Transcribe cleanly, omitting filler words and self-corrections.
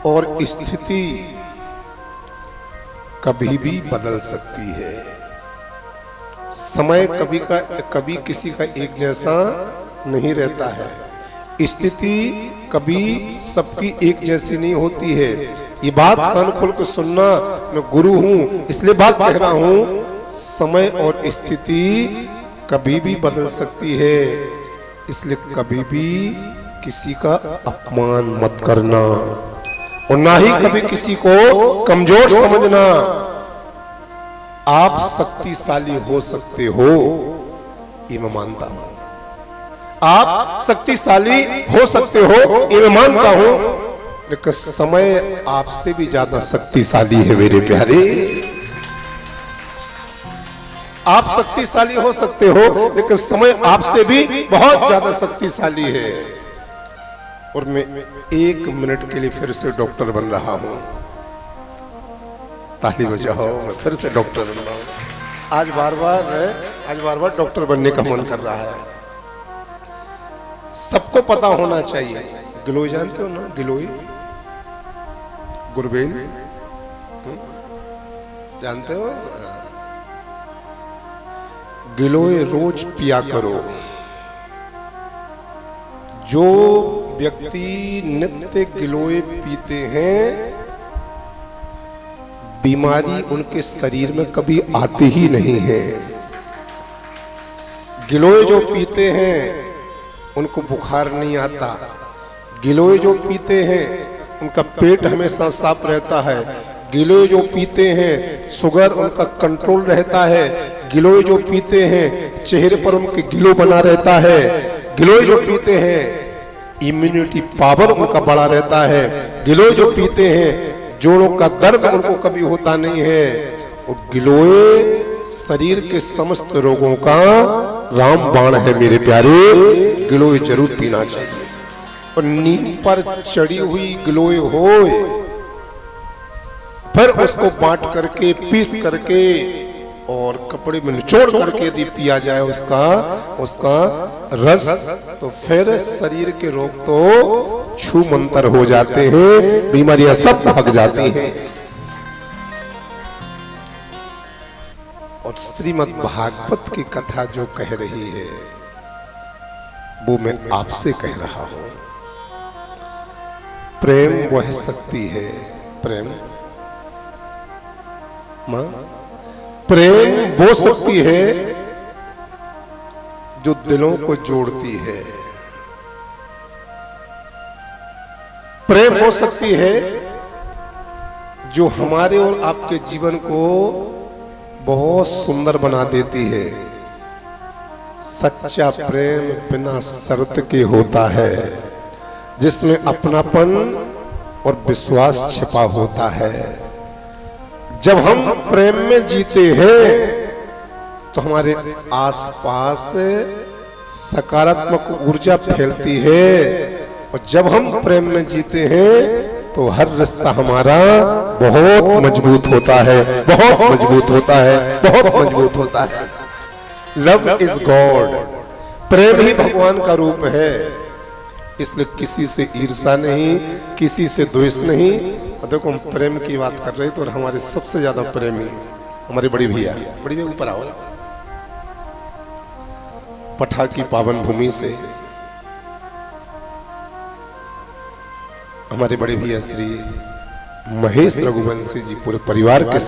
और स्थिति कभी भी बदल सकती है। समय कभी किसी का एक जैसा नहीं रहता है। स्थिति कभी सबकी एक जैसी नहीं होती है। ये बात कान खोल के सुनना, मैं गुरु हूं इसलिए बात कह रहा हूं। समय और स्थिति कभी भी बदल सकती है, इसलिए कभी भी किसी का अपमान मत करना और ना ही कभी किसी को कमजोर समझना। आप शक्तिशाली हो सकते हो, ये मैं मानता हूं। आप शक्तिशाली हो सकते हो, ये मैं मानता हूं, लेकिन समय आपसे भी ज्यादा शक्तिशाली है मेरे प्यारे। आप शक्तिशाली हो सकते हो, लेकिन समय आपसे भी बहुत ज्यादा शक्तिशाली है। और मैं 1 मिनट के लिए फिर से डॉक्टर बन रहा हूं। ताली बजाओ, मैं फिर से डॉक्टर बन रहा हूं। आज बार बार डॉक्टर बनने का मन कर रहा है। सबको पता होना चाहिए। गिलोय जानते हो ना? गिलोय, गुरबेल जानते हो? गिलोय रोज पिया करो। जो व्यक्ति नित्य गिलोय पीते हैं, बीमारी उनके शरीर में कभी आती ही नहीं है। गिलोय जो पीते हैं उनको बुखार नहीं आता। गिलोय जो पीते हैं उनका पेट हमेशा साफ रहता है। गिलोय जो पीते हैं शुगर उनका कंट्रोल रहता है। गिलोय जो पीते हैं चेहरे पर उनके गिलो बना रहता है। गिलोय जो पीते हैं इम्यूनिटी पावर उनका बड़ा रहता है। गिलोय जो पीते हैं जोड़ों का दर्द उनको कभी होता नहीं है। और गिलोय शरीर के समस्त रोगों का रामबाण है मेरे प्यारे। गिलोय जरूर पीना चाहिए। और नीम पर चढ़ी हुई गिलोय हो, फिर उसको बांट करके पीस करके और कपड़े में निचोड़ करके यदि पिया जाए उसका रस, तो फिर शरीर के रोग तो छू मंतर हो जाते हैं, बीमारियां सब भाग जाती हैं। और श्रीमद् भागवत की कथा जो कह रही है वो मैं आपसे कह रहा हूं। प्रेम वह शक्ति है, प्रेम मां, प्रेम वो शक्ति है जो दिलों को जोड़ती है। प्रेम वो शक्ति है जो हमारे और आपके जीवन को बहुत सुंदर बना देती है। सच्चा प्रेम बिना शर्त के होता है, जिसमें अपनापन और विश्वास छिपा होता है। जब हम प्रेम में जीते हैं तो हमारे आसपास सकारात्मक ऊर्जा फैलती है। और जब हम प्रेम में जीते हैं तो हर रिश्ता हमारा बहुत मजबूत होता है, बहुत मजबूत होता है, बहुत मजबूत होता है। लव इज गॉड, प्रेम ही भगवान का रूप है। इसलिए किसी से ईर्षा नहीं, किसी से द्वेष नहीं। देखो हम प्रेम की बात कर रहे थे और हमारे सबसे ज्यादा प्रेमी हमारे बड़ी भैया ऊपर आओ, पठा की पावन भूमि से हमारे बड़े भैया श्री महेश रघुवंशी जी पूरे परिवार के